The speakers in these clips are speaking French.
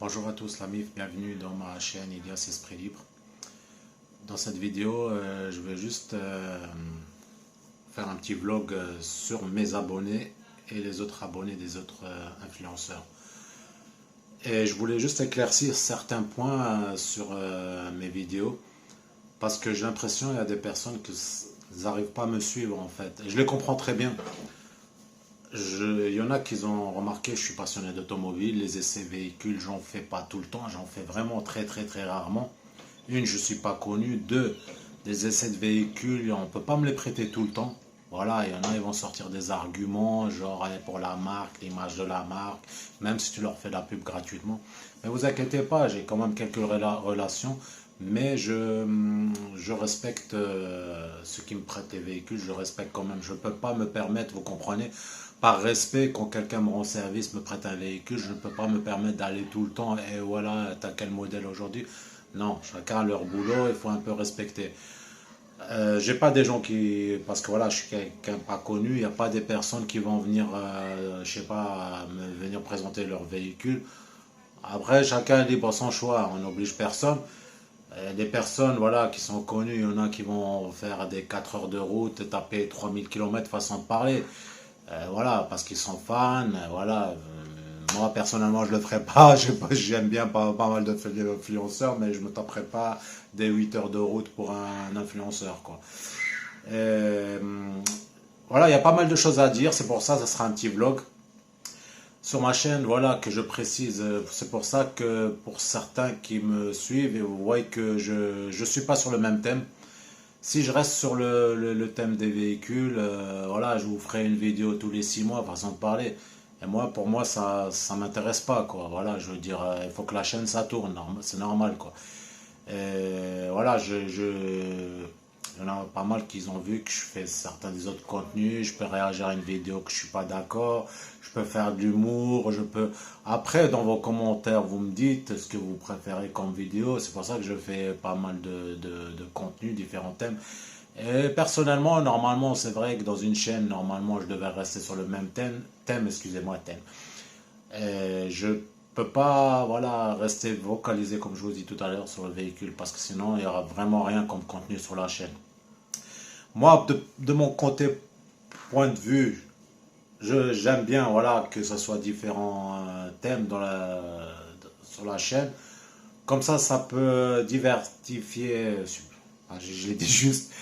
Bonjour à tous la MIF, bienvenue dans ma chaîne Ilias Esprit Libre. Dans cette vidéo, je vais juste faire un petit vlog sur mes abonnés et les autres abonnés des autres influenceurs. Et je voulais juste éclaircir certains points sur mes vidéos parce que j'ai l'impression qu'il y a des personnes qui n'arrivent pas à me suivre en fait. Et je les comprends très bien. Il y en a qui ont remarqué, je suis passionné d'automobile, les essais véhicules, j'en fais pas tout le temps, j'en fais vraiment très rarement. Une, je suis pas connu. Deux, des essais de véhicules, on peut pas me les prêter tout le temps. Voilà, il y en a, ils vont sortir des arguments, genre pour la marque, l'image de la marque, même si tu leur fais la pub gratuitement. Mais vous inquiétez pas, j'ai quand même quelques relations, mais je respecte ceux qui me prêtent les véhicules, je respecte quand même. Je ne peux pas me permettre, vous comprenez, par respect, quand quelqu'un me rend service, me prête un véhicule, je ne peux pas me permettre d'aller tout le temps, et voilà, t'as quel modèle aujourd'hui? Non, chacun a leur boulot, il faut un peu respecter. J'ai pas des gens qui, parce que voilà, je suis quelqu'un pas connu, il n'y a pas des personnes qui vont venir, je sais pas, me venir présenter leur véhicule. Après, chacun est libre à son choix, on n'oblige personne. Des personnes voilà, qui sont connues, il y en a qui vont faire des 4 heures de route, taper 3000 km façon de parler. Voilà, parce qu'ils sont fans, voilà. Moi, personnellement, je le ferai pas. J'aime bien pas mal d'influenceurs, mais je me taperai pas des 8 heures de route pour un influenceur, quoi. Et, voilà, il y a pas mal de choses à dire, c'est pour ça, ça sera un petit vlog sur ma chaîne, voilà, que je précise. C'est pour ça que pour certains qui me suivent, et vous voyez que je suis pas sur le même thème. Si je reste sur le thème des véhicules, voilà, je vous ferai une vidéo tous les 6 mois, façon de parler. Et moi, pour moi, ça m'intéresse pas, quoi. Voilà, je veux dire, il faut que la chaîne, ça tourne, c'est normal, quoi. Et voilà, il y en a pas mal qui ont vu que je fais certains des autres contenus, je peux réagir à une vidéo que je suis pas d'accord, je peux faire de l'humour, je peux... Après, dans vos commentaires, vous me dites ce que vous préférez comme vidéo, c'est pour ça que je fais pas mal de contenus, différents thèmes. Et personnellement, normalement, c'est vrai que dans une chaîne, normalement, je devais rester sur le même excusez-moi, thème. Et je peux pas, voilà, rester vocalisé, comme je vous dis tout à l'heure, sur le véhicule, parce que sinon, il y aura vraiment rien comme contenu sur la chaîne. Moi, de mon côté, point de vue, j'aime bien, voilà, que ce soit différents thèmes sur la chaîne. Comme ça peut diversifier, je l'ai dit juste,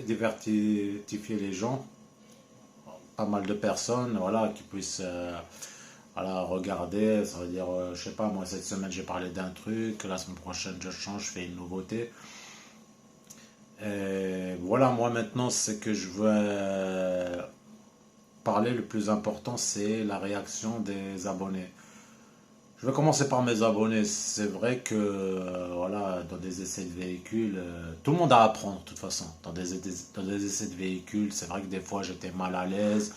diversifier les gens, pas mal de personnes, voilà, qui puissent voilà, regarder. Ça veut dire, je sais pas, moi, cette semaine, j'ai parlé d'un truc, la semaine prochaine, je change, je fais une nouveauté. Et voilà, moi, maintenant, c'est que je veux parler, le plus important, c'est la réaction des abonnés. Je vais commencer par mes abonnés. C'est vrai que voilà, dans des essais de véhicules, tout le monde a à apprendre de toute façon. Dans des essais de véhicules, c'est vrai que des fois j'étais mal à l'aise,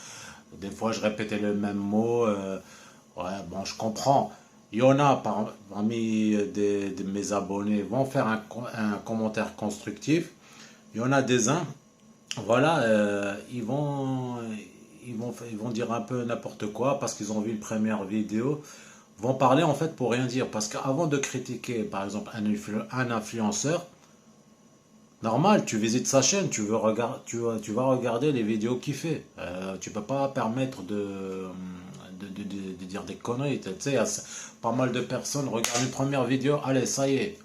des fois je répétais le même mot. Ouais, bon, je comprends. Il y en a parmi de mes abonnés vont faire un commentaire constructif. Il y en a des uns, voilà, ils vont dire un peu n'importe quoi parce qu'ils ont vu une première vidéo, vont parler en fait pour rien dire. Parce qu'avant de critiquer, par exemple, un influenceur, normal, tu visites sa chaîne, tu vas regarder les vidéos qu'il fait. Tu peux pas permettre de dire des conneries. Tu sais, il y a pas mal de personnes regardent une première vidéo, allez, ça y est,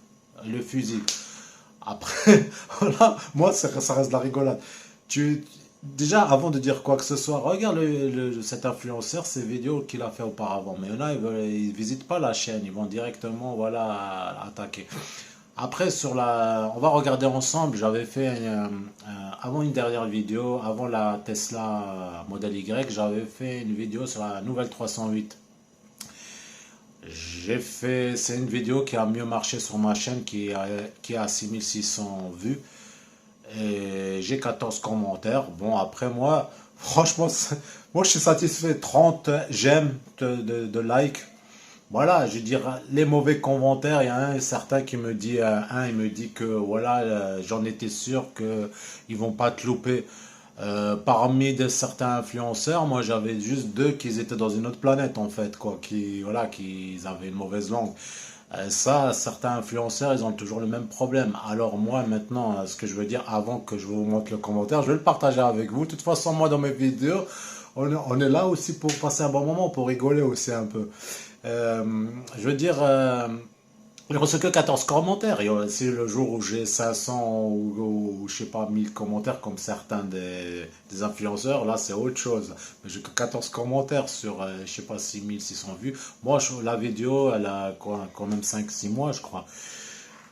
le fusil. Après, voilà, moi, ça reste de la rigolade. Déjà, avant de dire quoi que ce soit, regarde cet influenceur, ces vidéos qu'il a fait auparavant. Mais il y en a, ils visitent pas la chaîne, ils vont directement, voilà, attaquer. Après, on va regarder ensemble. J'avais fait, avant une dernière vidéo, avant la Tesla Model Y, j'avais fait une vidéo sur la nouvelle 308. C'est une vidéo qui a mieux marché sur ma chaîne, qui a 6600 vues. Et j'ai 14 commentaires. Bon, après moi, franchement, moi je suis satisfait. 30 j'aime de likes. Voilà, je veux dire, les mauvais commentaires, il y a un certain qui me dit, il me dit que voilà, j'en étais sûr qu'ils vont pas te louper. Parmi certains influenceurs, moi j'avais juste deux qui étaient dans une autre planète en fait, quoi, qui avaient une mauvaise langue. Ça, certains influenceurs, ils ont toujours le même problème. Alors moi maintenant, ce que je veux dire, avant que je vous montre le commentaire, je vais le partager avec vous. De toute façon, moi dans mes vidéos, on est là aussi pour passer un bon moment, pour rigoler aussi un peu. Je veux dire, j'ai reçu que 14 commentaires. Et si le jour où j'ai 500 ou, je sais pas 1000 commentaires comme certains des influenceurs, là c'est autre chose. Mais j'ai que 14 commentaires sur, je sais pas, 6600 vues. Moi, la vidéo, elle a quoi, quand même 5 6 mois, je crois.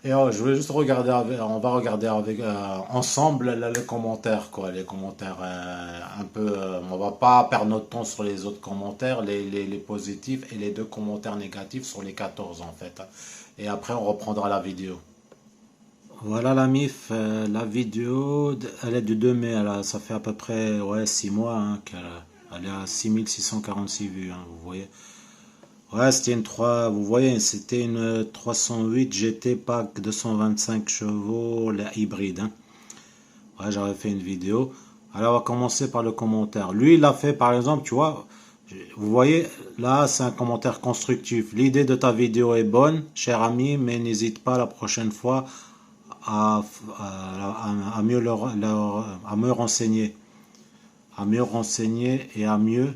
Et je vais juste regarder, on va regarder avec, ensemble les commentaires, quoi. Les commentaires un peu. On va pas perdre notre temps sur les autres commentaires, les positifs et les deux commentaires négatifs sur les 14 en fait, hein. Et après, on reprendra la vidéo. Voilà la MIF, la vidéo, elle est du 2 mai, ça fait à peu près ouais, 6 mois hein, elle est à 6646 vues, hein, vous voyez. Ouais, c'était une 3, vous voyez, c'était une 308 GT Pack 225 chevaux, la hybride, hein. Ouais, j'avais fait une vidéo. Alors, on va commencer par le commentaire. Lui, il a fait, par exemple, tu vois, vous voyez, là, c'est un commentaire constructif. L'idée de ta vidéo est bonne, cher ami, mais n'hésite pas la prochaine fois à, à mieux à me renseigner. À mieux renseigner et à mieux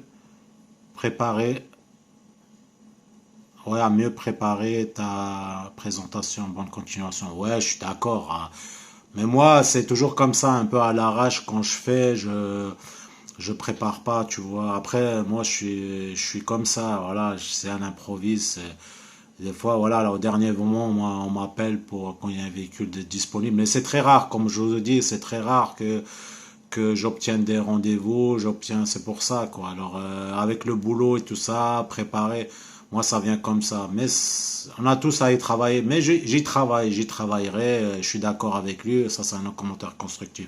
préparer. Ouais, à mieux préparer ta présentation. Bonne continuation. Ouais, je suis d'accord, hein. Mais moi, c'est toujours comme ça, un peu à l'arrache quand je fais, je prépare pas, tu vois. Après, moi, je suis comme ça, voilà, c'est un improvise. Des fois, voilà, là, au dernier moment, moi, on m'appelle pour quand il y a un véhicule disponible. Mais c'est très rare, comme je vous dis, c'est très rare que j'obtienne des rendez-vous, c'est pour ça, quoi. Alors, avec le boulot et tout ça, préparer, moi, ça vient comme ça. Mais on a tous à y travailler. Mais j'y travaillerai, je suis d'accord avec lui, ça, c'est un commentaire constructif.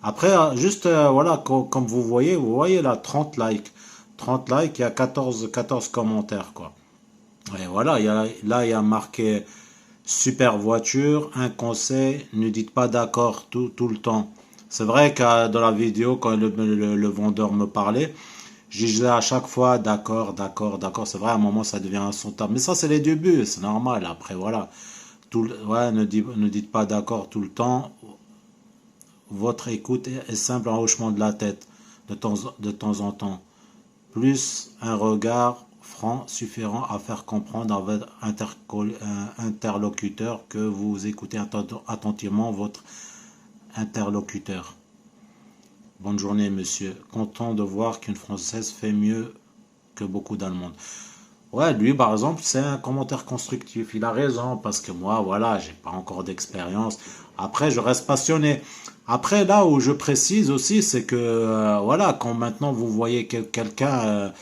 Après, juste, voilà, comme vous voyez là, 30 likes. 30 likes, il y a 14 commentaires, quoi. Et voilà, là, il y a marqué super voiture, un conseil, ne dites pas d'accord tout le temps. C'est vrai que dans la vidéo, quand le vendeur me parlait, je disais à chaque fois d'accord, d'accord, d'accord. C'est vrai, à un moment, ça devient insoutenable. Mais ça, c'est les débuts, c'est normal. Après, voilà. Ouais, ne dites pas d'accord tout le temps. Votre écoute est simple, un hochement de la tête de temps en temps. Plus un regard franc suffirant à faire comprendre à votre interlocuteur que vous écoutez attentivement votre interlocuteur. Bonne journée, monsieur. Content de voir qu'une Française fait mieux que beaucoup d'Allemandes. Ouais, lui, par exemple, c'est un commentaire constructif. Il a raison, parce que moi, voilà, j'ai pas encore d'expérience. Après, je reste passionné. Après, là où je précise aussi, c'est que, voilà, quand maintenant vous voyez quelqu'un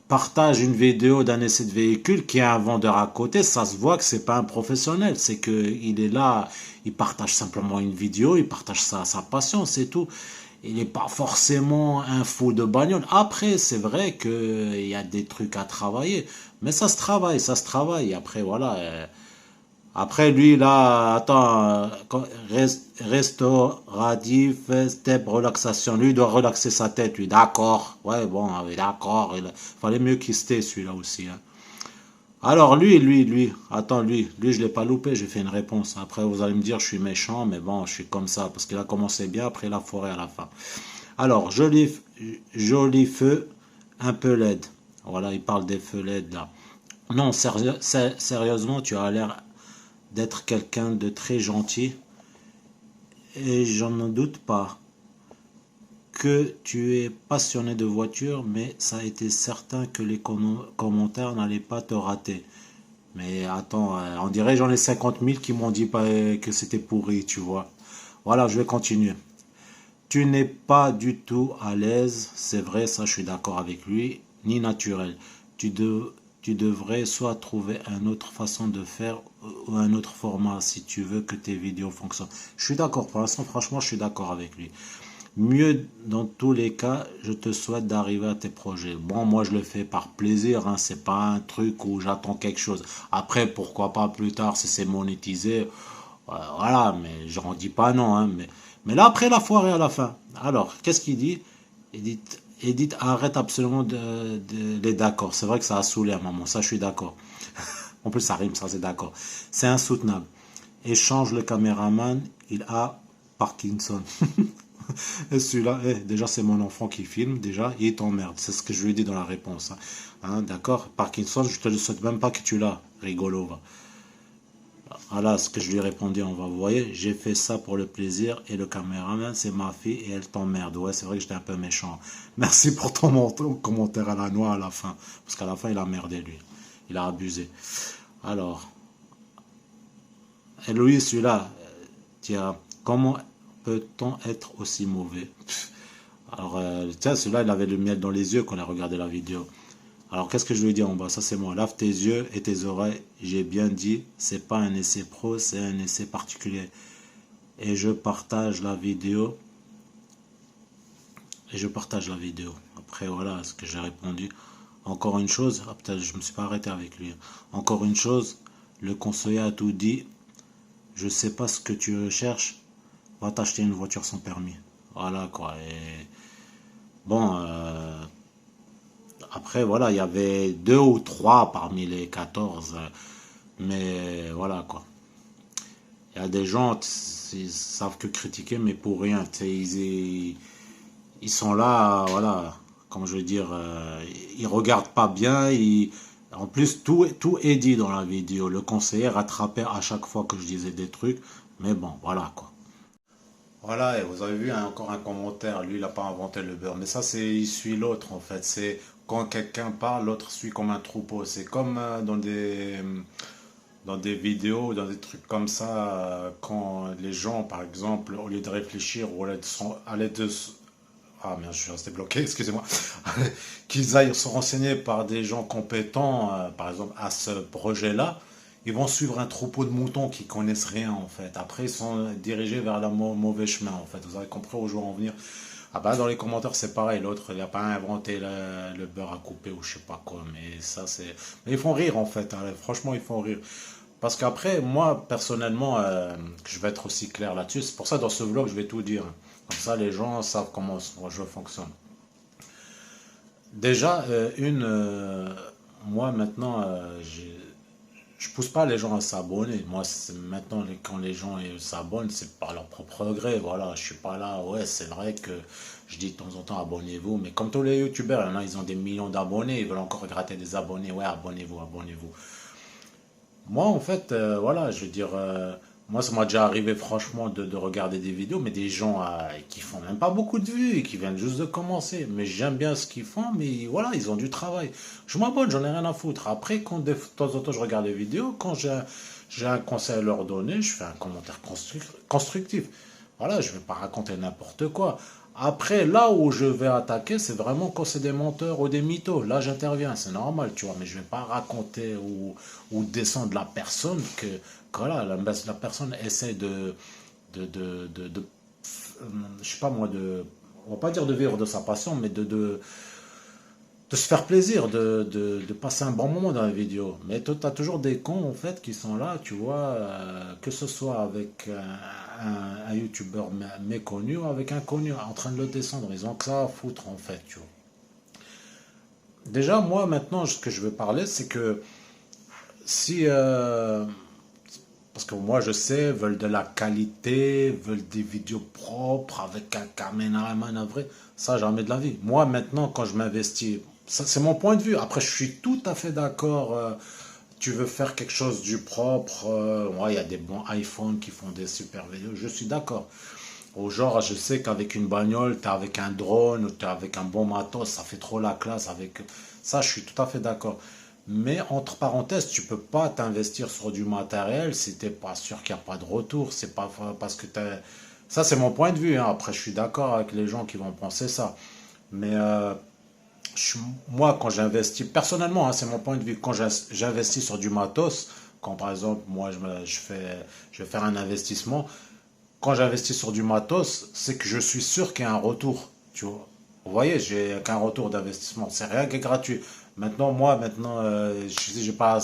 partage une vidéo d'un essai de véhicule qui a un vendeur à côté, ça se voit que c'est pas un professionnel. C'est que il est là, il partage simplement une vidéo, il partage sa passion, c'est tout. Il n'est pas forcément un fou de bagnole. Après, c'est vrai qu'il y a des trucs à travailler, mais ça se travaille, ça se travaille. Après, voilà. Après, lui, là, attends, restauratif, step, relaxation. Lui, il doit relaxer sa tête, lui. D'accord. Ouais, bon, oui, d'accord. Il fallait mieux qu'il se tait, celui-là aussi, hein. Alors, lui. Attends, lui, je l'ai pas loupé, j'ai fait une réponse. Après, vous allez me dire, je suis méchant, mais bon, je suis comme ça, parce qu'il a commencé bien, après, il a foiré à la fin. Alors, joli feu, un peu laide. Voilà, il parle des feux LED, là. Non, sérieusement, tu as l'air d'être quelqu'un de très gentil et j'en doute pas que tu es passionné de voiture, mais ça a été certain que les commentaires n'allaient pas te rater. Mais attends, on dirait j'en ai 50 000 qui m'ont dit que c'était pourri, tu vois. Voilà, je vais continuer. Tu n'es pas du tout à l'aise, c'est vrai, ça je suis d'accord avec lui, ni naturel. Tu, tu devrais soit trouver une autre façon de faire ou un autre format si tu veux que tes vidéos fonctionnent. Je suis d'accord, pour l'instant, franchement, je suis d'accord avec lui. Mieux dans tous les cas, je te souhaite d'arriver à tes projets. Bon, moi je le fais par plaisir, hein, c'est pas un truc où j'attends quelque chose. Après, pourquoi pas plus tard si c'est monétisé, voilà, mais j'en dis pas non, hein, Mais là, après, la foiré à la fin. Alors, qu'est-ce qu'il dit? Edith, arrête absolument les d'accord. C'est vrai que ça a saoulé à un moment, ça je suis d'accord. En plus, ça rime, ça c'est d'accord. C'est insoutenable. Échange le caméraman, il a Parkinson. Et celui-là, déjà c'est mon enfant qui filme, déjà, il t'emmerde. C'est ce que je lui ai dit dans la réponse. Hein, d'accord? Parkinson, je te le souhaite même pas que tu l'as. Rigolo, va. Voilà ce que je lui ai répondu. Vous voyez, j'ai fait ça pour le plaisir et le caméraman, c'est ma fille et elle t'emmerde. Ouais, c'est vrai que j'étais un peu méchant. Merci pour ton commentaire à la noix à la fin. Parce qu'à la fin, il a merdé, lui. Il a abusé. Alors, et Louis, celui-là, tiens, comment peut-on être aussi mauvais? Alors, tiens, celui-là, il avait le miel dans les yeux quand on a regardé la vidéo. Alors, qu'est-ce que je lui ai dit en bas? Ça, c'est moi. Lave tes yeux et tes oreilles. J'ai bien dit, c'est pas un essai pro, c'est un essai particulier. Et je partage la vidéo. Après, voilà ce que j'ai répondu. Encore une chose, peut-être je me suis pas arrêté avec lui. Encore une chose, le conseiller a tout dit. Je sais pas ce que tu recherches. Va t'acheter une voiture sans permis. Voilà quoi. Et bon, après, voilà, il y avait 2 ou 3 parmi les 14. Mais voilà quoi. Il y a des gens, ils savent que critiquer, mais pour rien. Ils sont là, voilà, comme je veux dire, ils regardent pas bien. En plus, tout est dit dans la vidéo. Le conseiller rattrapait à chaque fois que je disais des trucs. Mais bon, voilà quoi. Voilà, et vous avez vu hein, encore un commentaire, lui il n'a pas inventé le beurre, mais ça c'est il suit l'autre en fait, c'est quand quelqu'un parle, l'autre suit comme un troupeau, c'est comme dans des vidéos, dans des trucs comme ça, quand les gens par exemple, au lieu de réfléchir, ou à l'aide de... Ah merde, je suis resté bloqué, excusez-moi, qu'ils aillent se renseigner par des gens compétents, par exemple à ce projet-là, ils vont suivre un troupeau de moutons qui connaissent rien en fait. Après, ils sont dirigés vers le mauvais chemin en fait. Vous avez compris où je veux en venir? Ah bah dans les commentaires c'est pareil, l'autre il n'a pas inventé le beurre à couper ou je sais pas quoi, mais ça c'est... Mais ils font rire en fait, hein. Franchement ils font rire. Parce qu'après, moi personnellement, je vais être aussi clair là-dessus, c'est pour ça dans ce vlog je vais tout dire. Comme ça les gens savent comment je fonctionne. Déjà, moi maintenant, je pousse pas les gens à s'abonner. Moi, maintenant, quand les gens s'abonnent, c'est par leur propre gré. Voilà, je suis pas là. Ouais, c'est vrai que je dis de temps en temps abonnez-vous, mais comme tous les youtubeurs, il y en a, ils ont des millions d'abonnés, ils veulent encore gratter des abonnés. Ouais, abonnez-vous, abonnez-vous. Moi, en fait, voilà, je veux dire, moi, ça m'a déjà arrivé franchement de regarder des vidéos, mais des gens qui font même pas beaucoup de vues et qui viennent juste de commencer. Mais j'aime bien ce qu'ils font, mais voilà, ils ont du travail. Je m'abonne, j'en ai rien à foutre. Après, quand de temps en temps je regarde des vidéos, quand j'ai un conseil à leur donner, je fais un commentaire constructif. Voilà, je vais pas raconter n'importe quoi. Après, là où je vais attaquer, c'est vraiment quand c'est des menteurs ou des mythos. Là, j'interviens, c'est normal, tu vois, mais je vais pas raconter ou descendre la personne que voilà, la personne essaie je sais pas moi, on va pas dire de vivre de sa passion, mais de se faire plaisir, de passer un bon moment dans la vidéo. Mais tu as toujours des cons en fait qui sont là, tu vois, que ce soit avec un youtubeur méconnu ou avec un connu en train de le descendre. Ils ont que ça à foutre en fait, tu vois. Déjà, moi maintenant, ce que je veux parler, c'est que si parce que moi, je sais, veulent de la qualité, veulent des vidéos propres avec un caméraman vrai. Ça, jamais de la vie. Moi, maintenant, quand je m'investis, ça, c'est mon point de vue. Après, je suis tout à fait d'accord. Tu veux faire quelque chose du propre. Ouais, il y a des bons iPhones qui font des super vidéos. Je suis d'accord. Au genre, je sais qu'avec une bagnole, t'es avec un drone, ou t'es avec un bon matos, ça fait trop la classe. Avec ça, je suis tout à fait d'accord. Mais entre parenthèses, tu peux pas t'investir sur du matériel si t'es pas sûr qu'il n'y a pas de retour. C'est pas parce que t'as... Ça, c'est mon point de vue, hein. Après, je suis d'accord avec les gens qui vont penser ça. Mais moi, quand j'investis, personnellement, hein, c'est mon point de vue, quand j'investis sur du matos, quand par exemple, moi, je vais faire un investissement, quand j'investis sur du matos, c'est que je suis sûr qu'il y a un retour. Tu vois. Vous voyez, j'ai qu'un retour d'investissement. C'est rien qui est gratuit. Maintenant, moi, si j'ai pas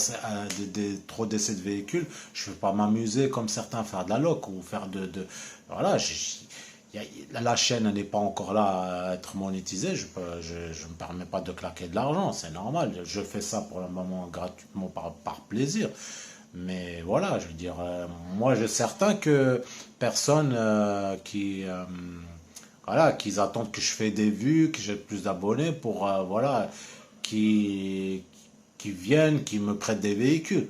trop d'essais de véhicules, je ne vais pas m'amuser comme certains faire de la loc ou faire voilà, La chaîne n'est pas encore là à être monétisée, je me permets pas de claquer de l'argent, c'est normal. Je fais ça pour le moment gratuitement par plaisir. Mais voilà, je veux dire, moi j'ai certain que personne voilà, qu'ils attendent que je fais des vues, que j'ai plus d'abonnés pour, voilà, qui, qui viennent, qui me prêtent des véhicules.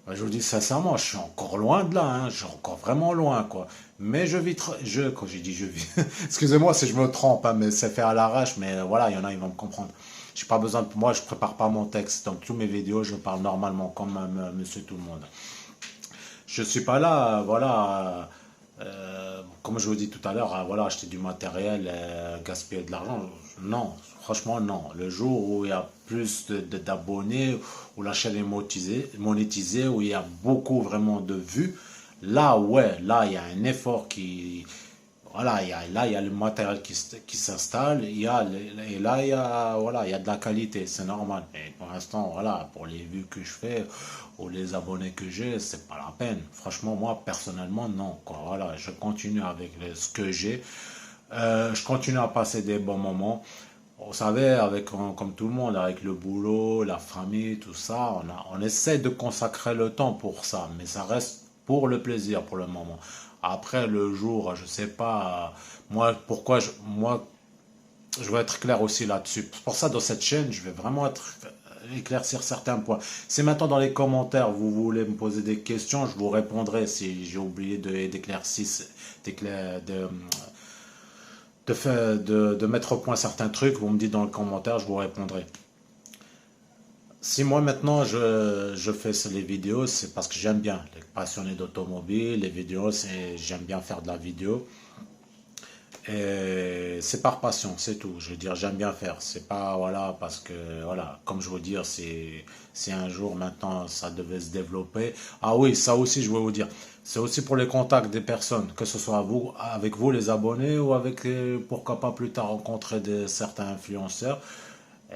Je vous dis sincèrement, je suis encore loin de là, hein, je suis encore vraiment loin, quoi. Mais je vis, quand j'ai dit je vis, excusez-moi si je me trompe, hein, mais c'est fait à l'arrache, mais voilà, il y en a, ils vont me comprendre. J'ai pas besoin de, moi, je prépare pas mon texte, donc tous mes vidéos, je parle normalement comme monsieur tout le monde. Je suis pas là, voilà, comme je vous dis tout à l'heure, voilà, acheter du matériel, gaspiller de l'argent. Non, franchement, non. Le jour où il y a plus d'abonnés, où la chaîne est monétisée, où il y a beaucoup vraiment de vues, là, ouais, là, il y a un effort qui, voilà, là, il y a le matériel qui s'installe, et là, voilà, il y a de la qualité, c'est normal. Mais pour l'instant, voilà, pour les vues que je fais, ou les abonnés que j'ai, c'est pas la peine. Franchement, moi, personnellement, non, quoi. Voilà, je continue avec ce que j'ai. Je continue à passer des bons moments. Vous savez, comme tout le monde, avec le boulot, la famille, tout ça, on essaie de consacrer le temps pour ça, mais ça reste pour le plaisir pour le moment. Après, le jour, je sais pas, moi, je veux être clair aussi là-dessus. Pour ça, dans cette chaîne, je vais vraiment éclaircir certains points. Si maintenant dans les commentaires, vous voulez me poser des questions, je vous répondrai si j'ai oublié d'éclaircir, de mettre au point certains trucs, vous me dites dans le commentaire, je vous répondrai. Si moi maintenant je fais les vidéos, c'est parce que j'aime bien. Les passionnés d'automobile, les vidéos, j'aime bien faire de la vidéo. Et c'est par passion, c'est tout. Je veux dire, j'aime bien faire. C'est pas, voilà, parce que, voilà, comme je veux dire, c'est un jour maintenant, ça devait se développer. Ah oui, ça aussi, je veux vous dire. C'est aussi pour les contacts des personnes, que ce soit vous, avec vous, les abonnés, ou avec, pourquoi pas plus tard rencontrer certains influenceurs,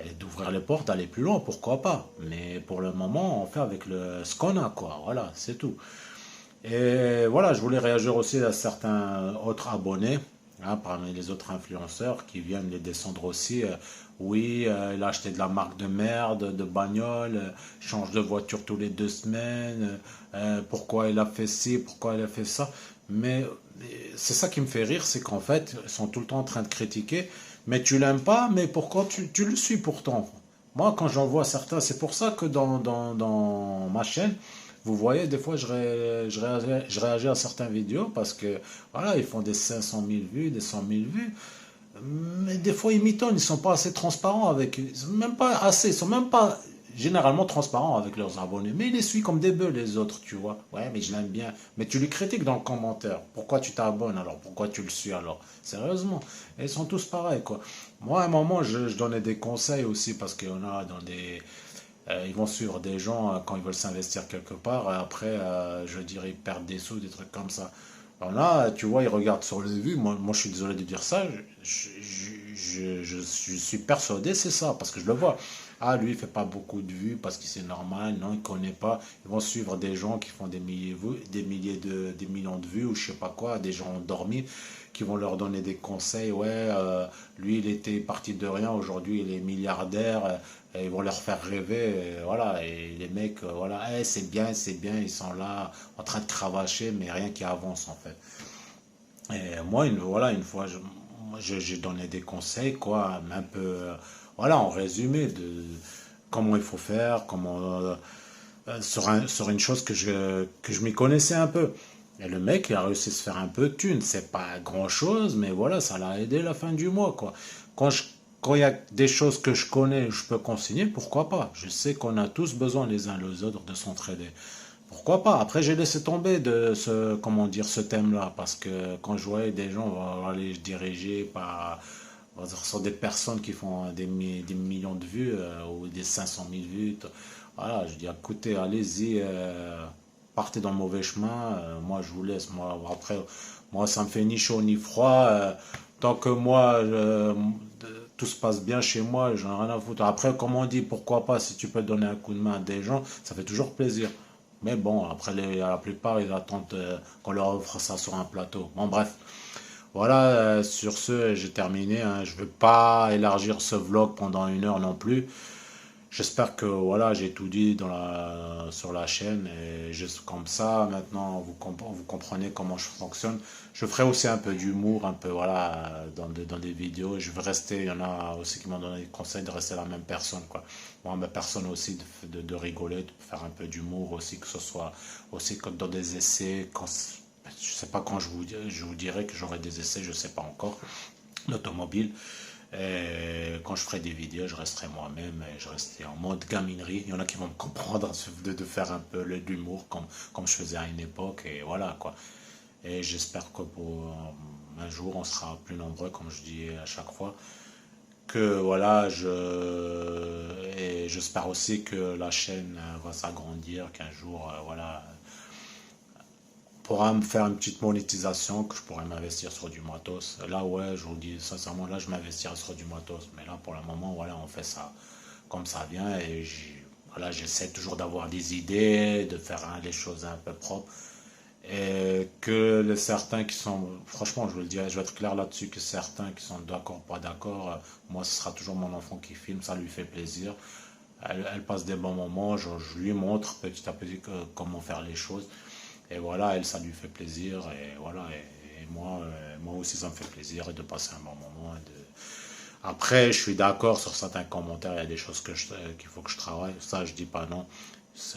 et d'ouvrir les portes, d'aller plus loin, pourquoi pas. Mais pour le moment, on fait avec ce qu'on a, quoi. Voilà, c'est tout. Et voilà, je voulais réagir aussi à certains autres abonnés, hein, parmi les autres influenceurs qui viennent les descendre aussi. Oui, il a acheté de la marque de merde, de bagnole, change de voiture tous les 2 semaines, pourquoi il a fait ci, pourquoi il a fait ça. Mais c'est ça qui me fait rire, c'est qu'en fait, ils sont tout le temps en train de critiquer, mais tu l'aimes pas, mais pourquoi tu le suis pourtant? Moi, quand j'en vois certains, c'est pour ça que dans ma chaîne, vous voyez, des fois, je réagis à certaines vidéos parce que, voilà, ils font des 500 000 vues, des 100 000 vues. Mais des fois, ils mitonnent, ils sont pas assez transparents avec. Ils sont même pas assez, ils sont même pas généralement transparents avec leurs abonnés. Mais ils les suivent comme des bœufs, les autres, tu vois. Ouais, mais je l'aime bien. Mais tu lui critiques dans le commentaire. Pourquoi tu t'abonnes alors? Pourquoi tu le suis alors? Sérieusement. Et ils sont tous pareils, quoi. Moi, à un moment, je donnais des conseils aussi parce qu'il y en a dans des. Ils vont suivre des gens quand ils veulent s'investir quelque part. Et après, je dirais, ils perdent des sous, des trucs comme ça. Alors là, tu vois, ils regardent sur les vues. Moi, je suis désolé de dire ça. Je suis persuadé, c'est ça, parce que je le vois. Ah, lui, il fait pas beaucoup de vues parce que c'est normal. Non, il connaît pas. Ils vont suivre des gens qui font des millions de vues ou je sais pas quoi, des gens endormis qui vont leur donner des conseils. Ouais, lui, il était parti de rien. Aujourd'hui, il est milliardaire. Et ils vont leur faire rêver. Et voilà. Et les mecs, voilà, eh, c'est bien. Ils sont là en train de cravacher, mais rien qui avance en fait. Et moi, voilà, une fois, j'ai donné des conseils, quoi, un peu, voilà, en résumé de comment il faut faire, sur une chose que je m'y connaissais un peu. Et le mec, il a réussi à se faire un peu de thunes. C'est pas grand-chose, mais voilà, ça l'a aidé la fin du mois, quoi. Quand je, quand il y a des choses que je connais, je peux consigner, pourquoi pas? Je sais qu'on a tous besoin les uns les autres de s'entraider. Pourquoi pas? Après, j'ai laissé tomber de comment dire, ce thème-là, parce que quand je voyais des gens aller se diriger on va dire, sur des personnes qui font des millions de vues ou des 500 000 vues, voilà, je dis, écoutez, allez-y, partez dans le mauvais chemin, moi je vous laisse, moi après, moi ça me fait ni chaud ni froid, tant que moi, tout se passe bien chez moi, j'en ai rien à foutre. Après, comme on dit, pourquoi pas, si tu peux donner un coup de main à des gens, ça fait toujours plaisir. Mais bon, après, la plupart, ils attendent qu'on leur offre ça sur un plateau. Bon, bref. Voilà, sur ce, j'ai terminé, hein. Je ne vais pas élargir ce vlog pendant 1 heure non plus. J'espère que voilà, j'ai tout dit sur la chaîne et juste comme ça, maintenant vous comprenez comment je fonctionne. Je ferai aussi un peu d'humour, un peu voilà, dans des vidéos. Je vais rester, il y en a aussi qui m'ont donné des conseils de rester la même personne, quoi. Moi, ma personne aussi, de rigoler, de faire un peu d'humour aussi, que ce soit aussi comme dans des essais. Je sais pas quand je vous dirai que j'aurai des essais, je sais pas encore, d'automobile. Et quand je ferai des vidéos, je resterai moi-même et je resterai en mode gaminerie. Il y en a qui vont me comprendre de faire un peu l'humour comme je faisais à une époque. Et voilà quoi. Et j'espère que pour un jour, on sera plus nombreux, comme je dis à chaque fois. Que voilà, et j'espère aussi que la chaîne va s'agrandir, qu'un jour, voilà, pourra me faire une petite monétisation, que je pourrais m'investir sur du matos. Là, ouais, je vous le dis sincèrement, là, je m'investirai sur du matos. Mais là, pour le moment, voilà, on fait ça comme ça vient. Et voilà, j'essaie toujours d'avoir des idées, de faire les choses un peu propres. Et que les certains qui sont, franchement, je veux le dire, je vais être clair là-dessus, que certains qui sont d'accord, pas d'accord, moi, ce sera toujours mon enfant qui filme, ça lui fait plaisir. Elle passe des bons moments, je lui montre petit à petit comment faire les choses. Et voilà, elle, ça lui fait plaisir. Et voilà, et moi, moi aussi, ça me fait plaisir de passer un bon moment. Après, je suis d'accord sur certains commentaires, il y a des choses qu'il faut que je travaille. Ça, je dis pas non.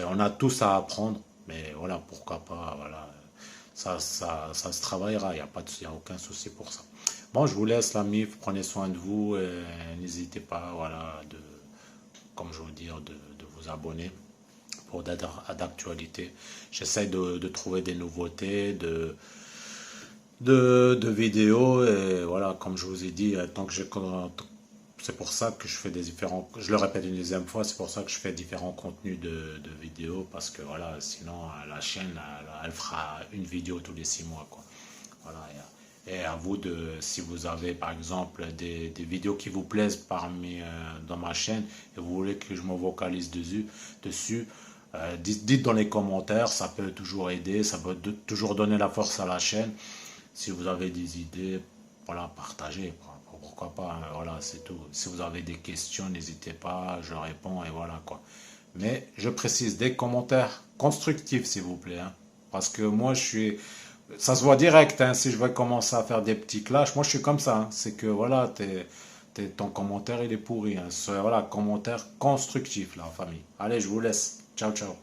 On a tous à apprendre, mais voilà, pourquoi pas, voilà. Ça se travaillera, il y a aucun souci pour ça. Bon, je vous laisse, l'ami, prenez soin de vous et n'hésitez pas, voilà, comme je vous dis, de vous abonner pour d'actualité. J'essaie de trouver des nouveautés, de vidéos, et voilà, comme je vous ai dit, tant que c'est pour ça que je fais des différents, je le répète une deuxième fois, c'est pour ça que je fais différents contenus de vidéos, parce que voilà, sinon la chaîne, elle fera une vidéo tous les 6 mois, quoi. Voilà, et à vous si vous avez par exemple des vidéos qui vous plaisent dans ma chaîne et vous voulez que je me vocalise dessus, dites dans les commentaires, ça peut toujours aider, ça peut toujours donner la force à la chaîne. Si vous avez des idées, voilà, partagez, pourquoi pas, hein, voilà, c'est tout. Si vous avez des questions, n'hésitez pas, je réponds et voilà quoi. Mais je précise, des commentaires constructifs s'il vous plaît, hein, parce que moi ça se voit direct, hein, si je vais commencer à faire des petits clashs, moi je suis comme ça, hein, c'est que voilà, ton commentaire il est pourri, hein, voilà, commentaire constructif la famille. Allez, je vous laisse, ciao ciao.